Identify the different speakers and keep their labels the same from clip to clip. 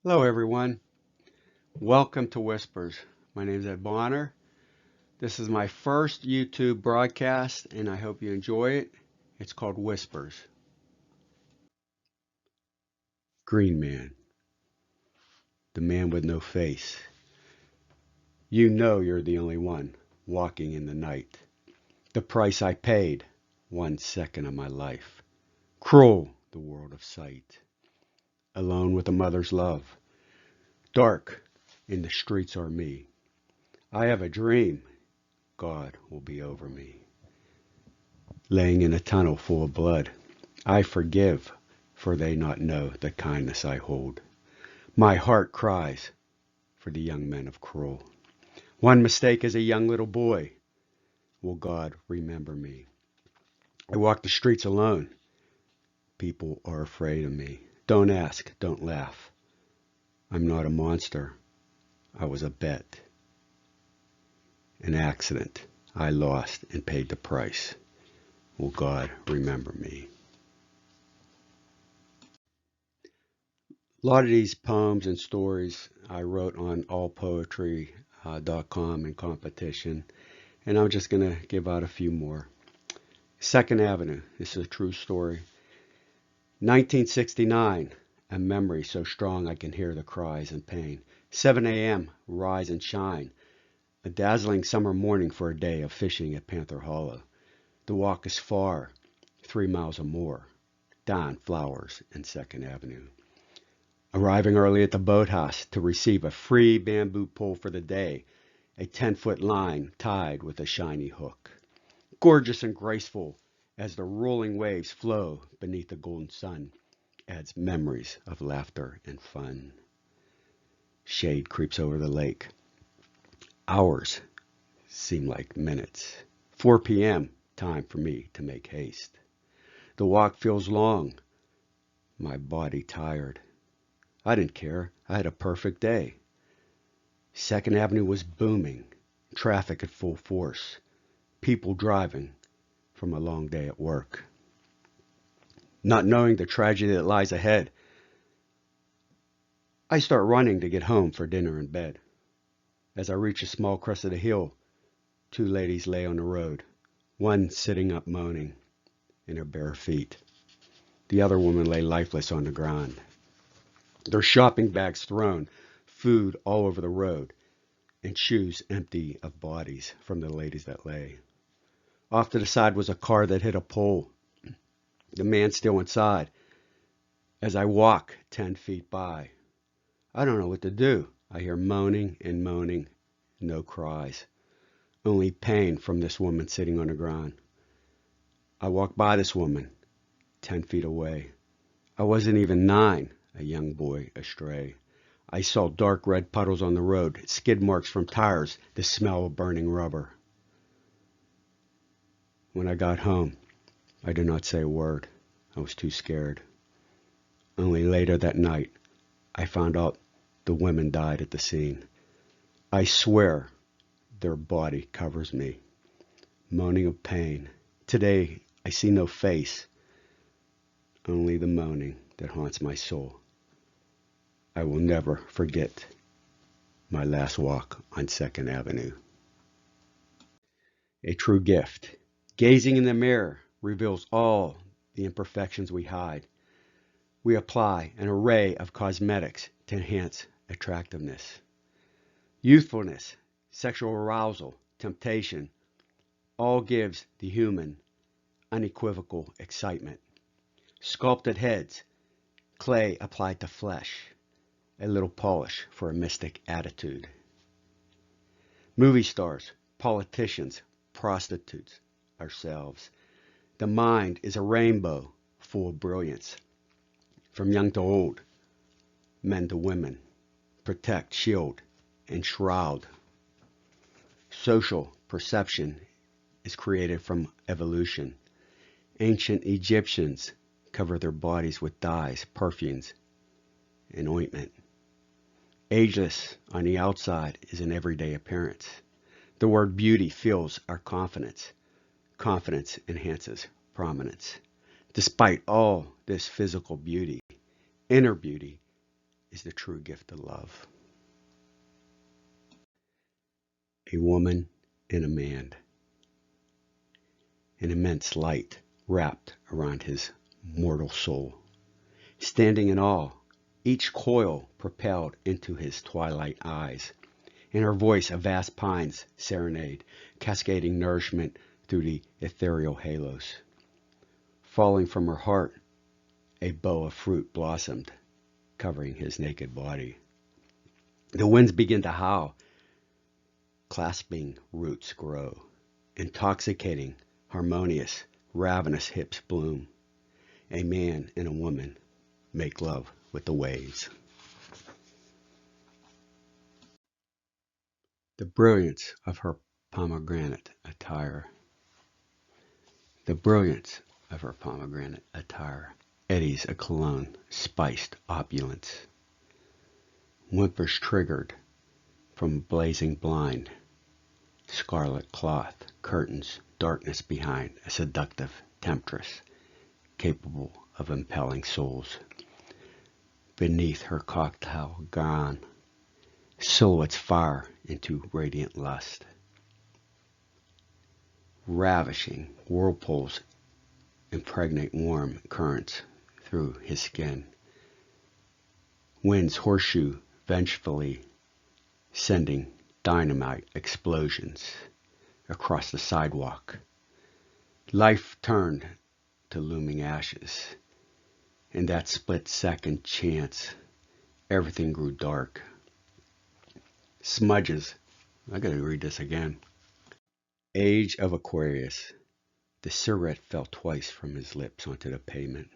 Speaker 1: Hello, everyone. Welcome to Whispers. My name is Ed Bonner. This is my first YouTube broadcast, and I hope you enjoy it. It's called Whispers. Green Man, the man with no face. You know you're the only one walking in the night. The price I paid, 1 second of my life. Cruel, the world of sight. Alone with a mother's love. Dark, in the streets are me. I have a dream. God will be over me. Laying in a tunnel full of blood. I forgive, for they not know the kindness I hold. My heart cries for the young men of Cruel. One mistake as a young little boy. Will God remember me? I walk the streets alone. People are afraid of me. Don't ask, don't laugh. I'm not a monster. I was a bet. An accident. I lost and paid the price. Will God remember me? A lot of these poems and stories I wrote on allpoetry.com in competition, and I'm just going to give out a few more. Second Avenue, this is a true story. 1969, a memory so strong I can hear the cries and pain. 7 a.m., rise and shine. A dazzling summer morning for a day of fishing at Panther Hollow. The walk is far, 3 miles or more. Dawn flowers in Second Avenue. Arriving early at the boathouse to receive a free bamboo pole for the day, a 10-foot line tied with a shiny hook. Gorgeous and graceful as the rolling waves flow beneath the golden sun, adds memories of laughter and fun. Shade creeps over the lake. Hours seem like minutes. 4 p.m., time for me to make haste. The walk feels long, my body tired. I didn't care. I had a perfect day. Second Avenue was booming, traffic at full force, people driving from a long day at work. Not knowing the tragedy that lies ahead, I start running to get home for dinner and bed. As I reach a small crest of the hill, 2 ladies lay on the road, one sitting up moaning in her bare feet. The other woman lay lifeless on the ground. Their shopping bags thrown, food all over the road, and shoes empty of bodies from the ladies that lay. Off to the side was a car that hit a pole. The man still inside. As I walk 10 feet by, I don't know what to do. I hear moaning and moaning, no cries. Only pain from this woman sitting on the ground. I walk by this woman, 10 feet away. I wasn't even 9, a young boy astray. I saw dark red puddles on the road, skid marks from tires, the smell of burning rubber. When I got home, I did not say a word. I was too scared. Only later that night, I found out the women died at the scene. I swear their body covers me, moaning of pain. Today, I see no face, only the moaning that haunts my soul. I will never forget my last walk on Second Avenue. A true gift. Gazing in the mirror reveals all the imperfections we hide. We apply an array of cosmetics to enhance attractiveness. Youthfulness, sexual arousal, temptation, all gives the human unequivocal excitement. Sculpted heads, clay applied to flesh, a little polish for a mystic attitude. Movie stars, politicians, prostitutes, ourselves. The mind is a rainbow full of brilliance. From young to old, men to women, protect, shield, and shroud. Social perception is created from evolution. Ancient Egyptians cover their bodies with dyes, perfumes, and ointment. Ageless on the outside is an everyday appearance. The word beauty fills our confidence. Confidence enhances prominence. Despite all this physical beauty, inner beauty is the true gift of love. A woman and a man. An immense light wrapped around his mortal soul. Standing in awe, each coil propelled into his twilight eyes. In her voice a vast pine's serenade, cascading nourishment through the ethereal halos. Falling from her heart, a bow of fruit blossomed, covering his naked body. The winds begin to howl, clasping roots grow, intoxicating, harmonious, ravenous hips bloom. A man and a woman make love with the waves. The brilliance of her pomegranate attire. The brilliance of her pomegranate attire eddies a cologne, spiced opulence. Whimpers triggered from blazing blind. Scarlet cloth, curtains, darkness behind, a seductive temptress, capable of impelling souls. Beneath her cocktail gown, silhouettes fire into radiant lust. Ravishing whirlpools impregnate warm currents through his skin. Winds horseshoe vengefully, sending dynamite explosions across the sidewalk. Life turned to looming ashes. In that split-second chance, everything grew dark. Smudges. I gotta read this again. Age of Aquarius. The cigarette fell twice from his lips onto the pavement.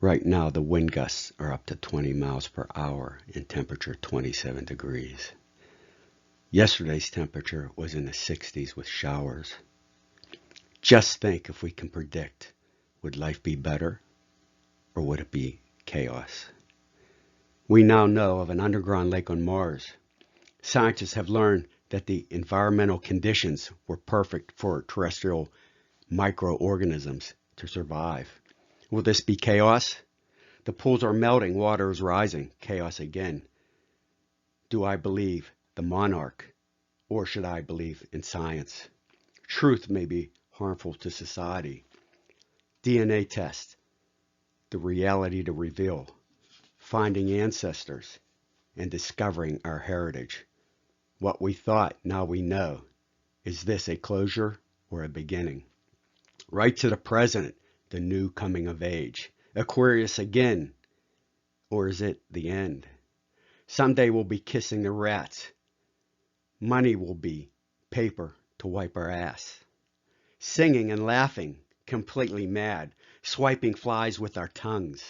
Speaker 1: Right now, the wind gusts are up to 20 miles per hour and temperature 27 degrees. Yesterday's temperature was in the 60s with showers. Just think, if we can predict, would life be better or would it be chaos? We now know of an underground lake on Mars. Scientists have learned that the environmental conditions were perfect for terrestrial microorganisms to survive. Will this be chaos? The pools are melting, water is rising, chaos again. Do I believe the monarch, or should I believe in science? Truth may be harmful to society. DNA test, the reality to reveal, finding ancestors, and discovering our heritage. What we thought, now we know. Is this a closure or a beginning? Right to the present, the new coming of age. Aquarius again, or is it the end? Someday we'll be kissing the rats. Money will be paper to wipe our ass. Singing and laughing, completely mad, swiping flies with our tongues.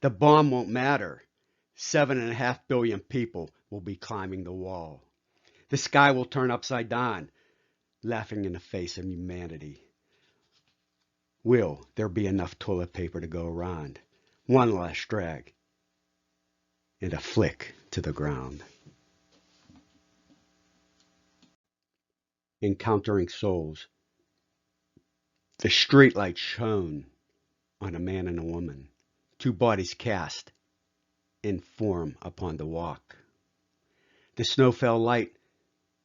Speaker 1: The bomb won't matter. 7.5 billion people will be climbing the wall. The sky will turn upside down, laughing in the face of humanity. Will there be enough toilet paper to go around? One last drag and a flick to the ground. Encountering souls. The streetlight shone on a man and a woman, two bodies cast in form upon the walk. The snow fell light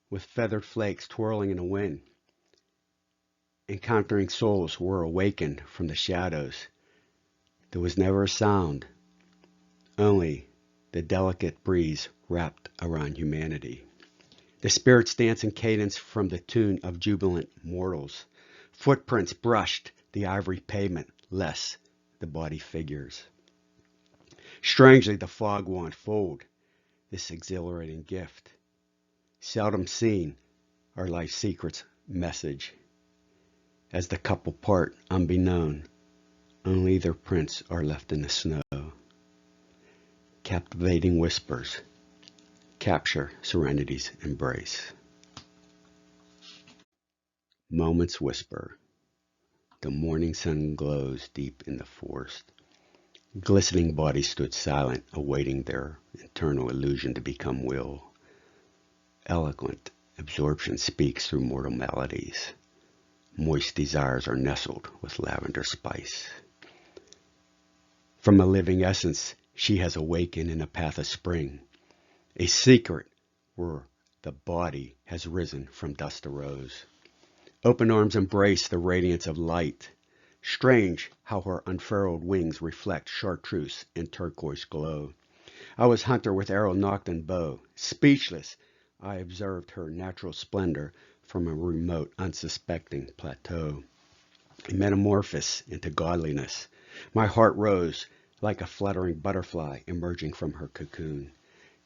Speaker 1: with feathered flakes twirling in the wind. Encountering souls were awakened from the shadows. There was never a sound, only the delicate breeze wrapped around humanity. The spirits dance in cadence from the tune of jubilant mortals. Footprints brushed the ivory pavement, less the body figures. Strangely, the fog will unfold this exhilarating gift. Seldom seen, our life secrets message. As the couple part unbeknown, only their prints are left in the snow. Captivating whispers capture serenity's embrace. Moments whisper. The morning sun glows deep in the forest. Glistening bodies stood silent, awaiting their eternal illusion to become will. Eloquent absorption speaks through mortal melodies. Moist desires are nestled with lavender spice. From a living essence She has awakened in a path of spring, a secret where the body has risen from dust to rose. Open arms embrace the radiance of light. Strange how her unfurled wings reflect chartreuse and turquoise glow. I was hunter with arrow nocked and bow. Speechless, I observed her natural splendor from a remote, unsuspecting plateau. A metamorphosis into godliness. My heart rose like a fluttering butterfly emerging from her cocoon.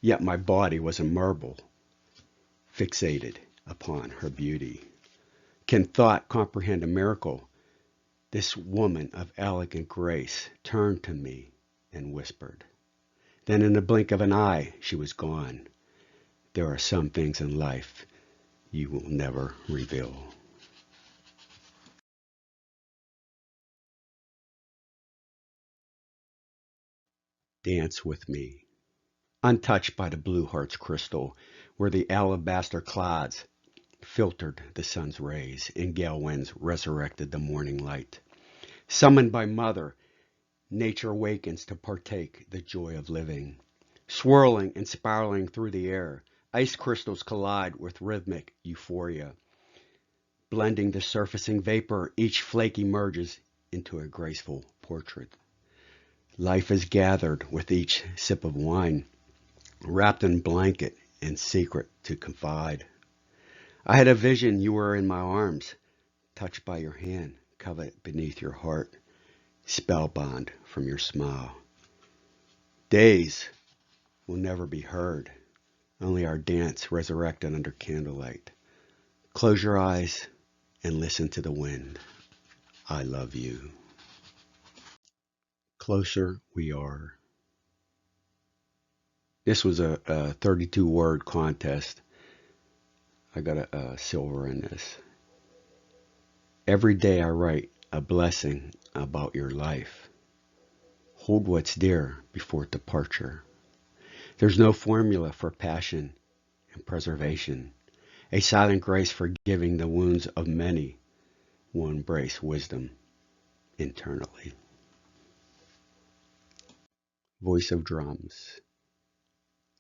Speaker 1: Yet my body was a marble, fixated upon her beauty. Can thought comprehend a miracle? This woman of elegant grace turned to me and whispered. Then in the blink of an eye, she was gone. There are some things in life you will never reveal. Dance with me. Untouched by the blue heart's crystal, where the alabaster clouds filtered the sun's rays and gale winds resurrected the morning light. Summoned by mother, nature awakens to partake the joy of living. Swirling and spiraling through the air, ice crystals collide with rhythmic euphoria. Blending the surfacing vapor, each flake emerges into a graceful portrait. Life is gathered with each sip of wine, wrapped in blanket and secret to confide. I had a vision you were in my arms, touched by your hand, covered beneath your heart, spellbound from your smile. Days will never be heard, only our dance resurrected under candlelight. Close your eyes and listen to the wind. I love you. Closer we are. This was a 32-word contest. I got a silver in this. Every day I write a blessing about your life. Hold what's dear before departure. There's no formula for passion and preservation. A silent grace forgiving the wounds of many will embrace wisdom internally. Voice of drums.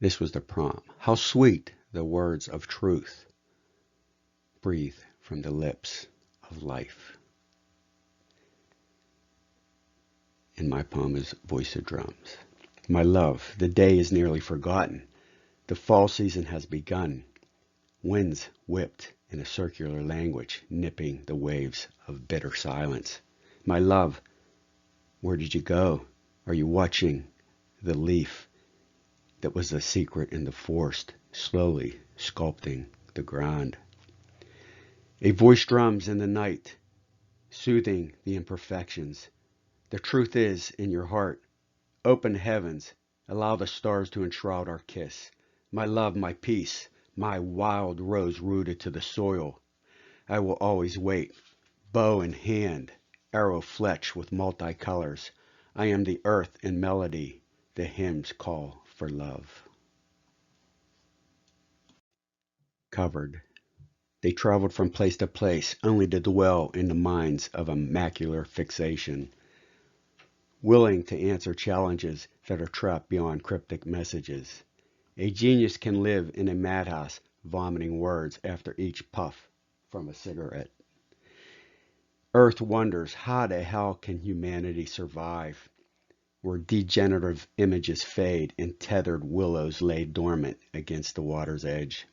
Speaker 1: This was the prompt. How sweet the words of truth breathe from the lips of life. And my poem is Voice of Drums. My love, the day is nearly forgotten. The fall season has begun. Winds whipped in a circular language, nipping the waves of bitter silence. My love, where did you go? Are you watching the leaf that was a secret in the forest, slowly sculpting the ground? A voice drums in the night, soothing the imperfections. The truth is in your heart. Open heavens, allow the stars to enshroud our kiss. My love, my peace, my wild rose rooted to the soil. I will always wait, bow in hand, arrow fletched with multicolors. I am the earth in melody, the hymns call for love. Covered. They traveled from place to place, only to dwell in the minds of a macular fixation, willing to answer challenges that are trapped beyond cryptic messages. A genius can live in a madhouse, vomiting words after each puff from a cigarette. Earth wonders how the hell can humanity survive, where degenerative images fade and tethered willows lay dormant against the water's edge.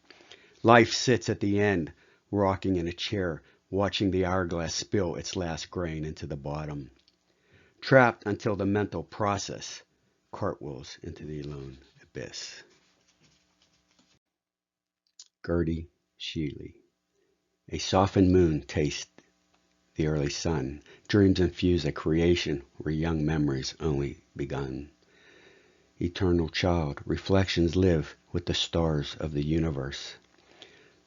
Speaker 1: Life sits at the end, rocking in a chair, watching the hourglass spill its last grain into the bottom. Trapped until the mental process cartwheels into the alone abyss. Gertie Sheely. A softened moon tastes the early sun. Dreams infuse a creation where young memories only begun. Eternal child, reflections live with the stars of the universe.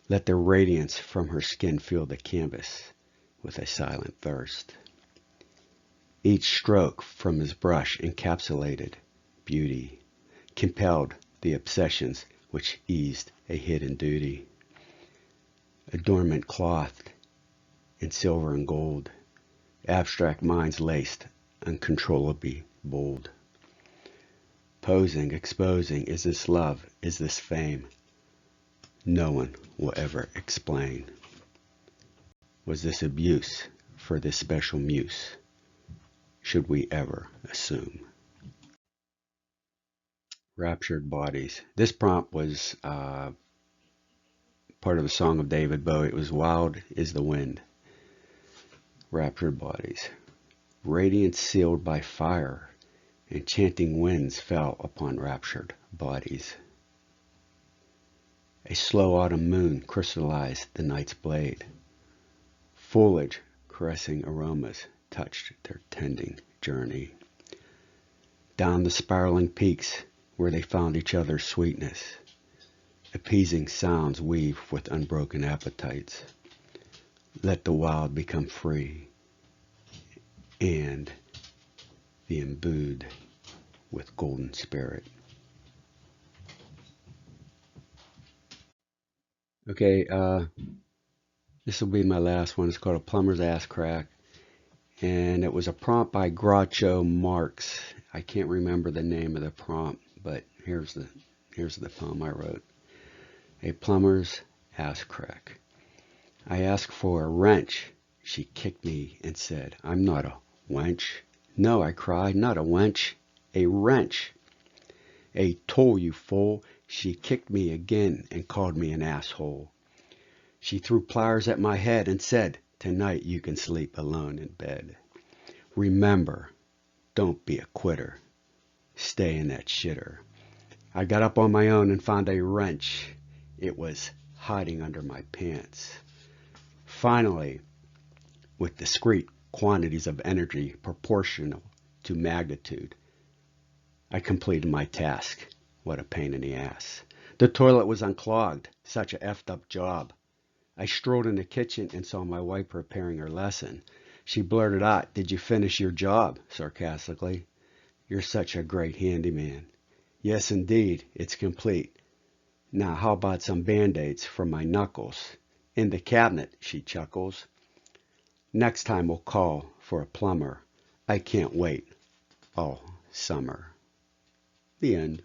Speaker 1: Let their radiance from her skin fill the canvas with a silent thirst. Each stroke from his brush encapsulated beauty, compelled the obsessions which eased a hidden duty. Adornment clothed in silver and gold, abstract minds laced uncontrollably bold. Posing, exposing, is this love? Is this fame? No one will ever explain. Was this abuse for this special muse? Should we ever assume? Raptured Bodies. This prompt was part of the song of David Bowie. It was Wild is the Wind. Raptured Bodies. Radiance sealed by fire, enchanting winds fell upon raptured bodies. A slow autumn moon crystallized the night's blade. Foliage caressing aromas touched their tending journey. Down the spiraling peaks where they found each other's sweetness, appeasing sounds weave with unbroken appetites. Let the wild become free and be imbued with golden spirit. Okay, this will be my last one. It's called A Plumber's Ass Crack. And it was a prompt by Groucho Marx. I can't remember the name of the prompt, but here's the poem I wrote. A plumber's ass crack. I asked for a wrench. She kicked me and said, I'm not a wench. No, I cried, not a wench, a wrench. A tool, you fool. She kicked me again and called me an asshole. She threw pliers at my head and said, tonight you can sleep alone in bed. Remember, don't be a quitter. Stay in that shitter. I got up on my own and found a wrench. It was hiding under my pants. Finally, with discrete quantities of energy proportional to magnitude, I completed my task. What a pain in the ass. The toilet was unclogged. Such a effed up job. I strolled in the kitchen and saw my wife preparing her lesson. She blurted out, did you finish your job? Sarcastically. You're such a great handyman. Yes, indeed, it's complete. Now, how about some Band-Aids for my knuckles? In the cabinet, she chuckles. Next time we'll call for a plumber. I can't wait all summer. The end.